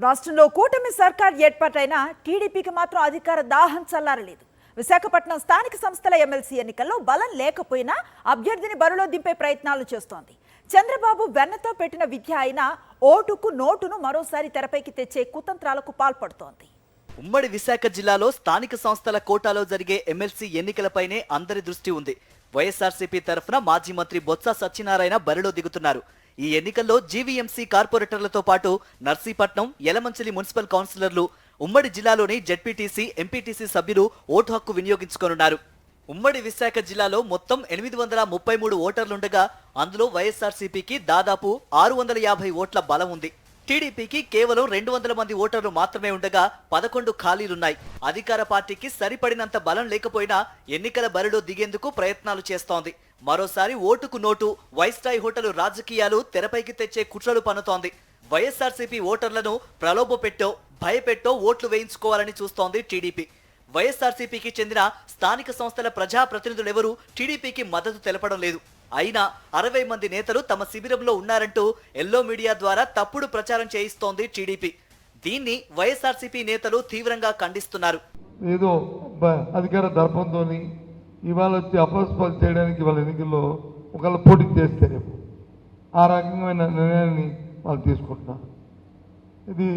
రాష్ట్రంలో కూటమి సర్కార్ ఏర్పాటైనా టీడీపీకి మాత్రం అధికార దాహం చల్లారలేదు. విశాఖపట్నం స్థానిక సంస్థల ఎమ్మెల్సీ ఎన్నికల్లో బలం లేకపోయినా అభ్యర్థిని బరిలో దింపే ప్రయత్నాలు చేస్తోంది. చంద్రబాబు వెన్నతో పెట్టిన విద్య అయినా ఓటుకు నోటును మరోసారి తెరపైకి తెచ్చే కుతంత్రాలకు పాల్పడుతోంది. ఉమ్మడి విశాఖ జిల్లాలో స్థానిక సంస్థల కోటాలో జరిగే ఎమ్మెల్సీ ఎన్నికలపైనే అందరి దృష్టి ఉంది. వైఎస్ఆర్సీపీ తరఫున మాజీ మంత్రి బొత్స సత్యనారాయణ బరిలో దిగుతున్నారు. ఈ ఎన్నికల్లో జీవీఎంసీ కార్పొరేటర్లతో పాటు నర్సీపట్నం, యలమంచిలి మున్సిపల్ కౌన్సిలర్లు, ఉమ్మడి జిల్లాలోని జెడ్పీటీసీ, ఎంపీటీసీ సభ్యులు ఓటు హక్కు వినియోగించుకోనున్నారు. ఉమ్మడి విశాఖ జిల్లాలో మొత్తం 833 ఓటర్లుండగా అందులో వైఎస్ఆర్సీపీకి దాదాపు 650 ఓట్ల బలం ఉంది. టీడీపీకి కేవలం 200 మంది ఓటర్లు మాత్రమే ఉండగా 11 ఖాళీలున్నాయి. అధికార పార్టీకి సరిపడినంత బలం లేకపోయినా ఎన్నికల బరిలో దిగేందుకు ప్రయత్నాలు చేస్తోంది. మరోసారి ఓటుకు నోటు, వైస్టాయ్ హోటల్ రాజకీయాలు తెరపైకి తెచ్చే కుట్రలు పన్నుతోంది. వైఎస్ఆర్సీపీ ఓటర్లను ప్రలోభపెట్టో, భయపెట్టో ఓట్లు వేయించుకోవాలని చూస్తోంది టీడీపీ. వైఎస్ఆర్సీపీకి చెందిన స్థానిక సంస్థల ప్రజాప్రతినిధులెవరూ టీడీపీకి మద్దతు తెలపడం లేదు. అయినా 60 మంది నేతలు తమ శిబిరంలో ఉన్నారంటూ ఎల్లో మీడియా ద్వారా తప్పుడు ప్రచారం చేయిస్తోంది టీడీపీ. దీన్ని వైఎస్ఆర్సీపీ నేతలు తీవ్రంగా ఖండిస్తున్నారు. ఏదో అధికార దర్పంతో ఇవాళ వచ్చి అపస్పాలు చేయడానికి వాళ్ళ ఎన్నికల్లో ఒకళ్ళు పోటీ చేస్తారు. ఆ రకమైన నిర్ణయాన్ని వాళ్ళు తీసుకుంటున్నారు. ఇది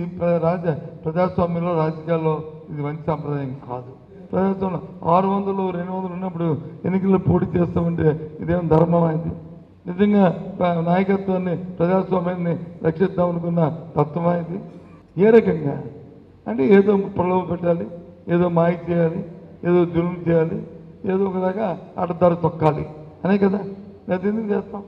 ప్రజాస్వామ్యంలో, రాజకీయాల్లో ఇది మంచి సాంప్రదాయం కాదు. ప్రజాస్వామ్యం 600, 200 ఉన్నప్పుడు ఎన్నికల్లో పోటీ చేస్తామంటే ఇదేం ధర్మం అయింది? నిజంగా నాయకత్వాన్ని, ప్రజాస్వామ్యాన్ని రక్షిద్దాం అనుకున్న తత్వం అయింది. ఏ రకంగా అంటే ఏదో ప్రలోభ పెట్టాలి, ఏదో మాయ చేయాలి, ఏదో జులుం చేయాలి, ఏదో ఒక రకంగా అడ్డదారు తొక్కాలి అనే కదా. అది ఎందుకు చేస్తాం?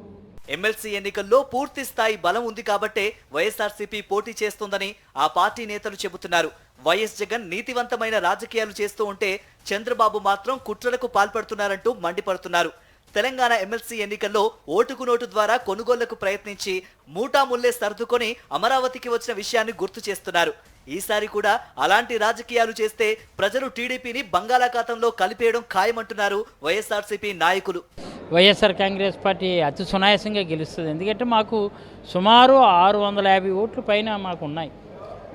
ఎమ్మెల్సీ ఎన్నికల్లో పూర్తి స్థాయి బలం ఉంది కాబట్టే వైఎస్ఆర్సీపీ పోటీ చేస్తోందని ఆ పార్టీ నేతలు చెబుతున్నారు. వైఎస్ జగన్ నీతివంతమైన రాజకీయాలు చేస్తూ ఉంటే చంద్రబాబు మాత్రం కుట్రలకు పాల్పడుతున్నారంటూ మండిపడుతున్నారు. తెలంగాణ ఎమ్మెల్సీ ఎన్నికల్లో ఓటుకు నోటు ద్వారా కొనుగోళ్లకు ప్రయత్నించి మూటాముల్లే సర్దుకొని అమరావతికి వచ్చిన విషయాన్ని గుర్తు చేస్తున్నారు. ఈసారి కూడా అలాంటి రాజకీయాలు చేస్తే ప్రజలు టీడీపీని బంగాళాఖాతంలో కలిపేయడం ఖాయమంటున్నారు వైఎస్ఆర్సీపీ నాయకులు. వైఎస్ఆర్ కాంగ్రెస్ పార్టీ అతి సునాయాసంగా గెలుస్తుంది. ఎందుకంటే మాకు సుమారు 650 ఓట్లు పైన మాకు ఉన్నాయి.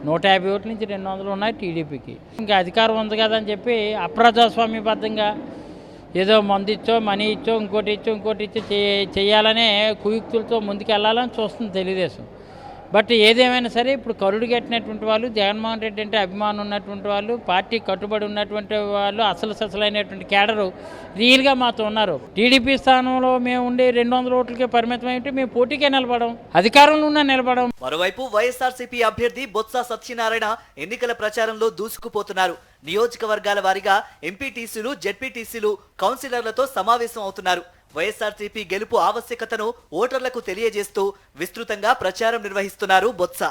150 ఓట్ల నుంచి 200 ఉన్నాయి టీడీపీకి. ఇంకా అధికారం ఉంది కదా అని చెప్పి అప్రజాస్వామ్యబద్ధంగా ఏదో మందు ఇచ్చో, మనీ ఇచ్చో, ఇంకోటి ఇచ్చో చేయాలనే కుయుక్తులతో ముందుకెళ్లాలని చూస్తుంది తెలుగుదేశం. బట్ ఏదేమైనా సరే ఇప్పుడు కరుడు కట్టినటువంటి వాళ్ళు, జగన్మోహన్ రెడ్డి అంటే అభిమానం ఉన్నటువంటి వాళ్ళు, పార్టీ కట్టుబడి ఉన్నటువంటి వాళ్ళు, అసలైనటువంటి కేడరు రియల్గా మాతో ఉన్నారు. టీడీపీ స్థానంలో మేము ఉండి 200 ఓట్లకే పరిమితం అయితే మేము పోటీకే నిలబడం, అధికారంలో ఉన్న నిలబడం. మరోవైపు వైఎస్ఆర్సీపీ అభ్యర్థి బొత్స సత్యనారాయణ ఎన్నికల ప్రచారంలో దూసుకుపోతున్నారు. నియోజకవర్గాల వారీగా ఎంపీటీసీలు, జెడ్పీటీసీలు, కౌన్సిలర్లతో సమావేశం అవుతున్నారు. వైఎస్ఆర్సీపీ గెలుపు ఆవశ్యకతను ఓటర్లకు తెలియజేస్తూ విస్తృతంగా ప్రచారం నిర్వహిస్తున్నారు బొత్స.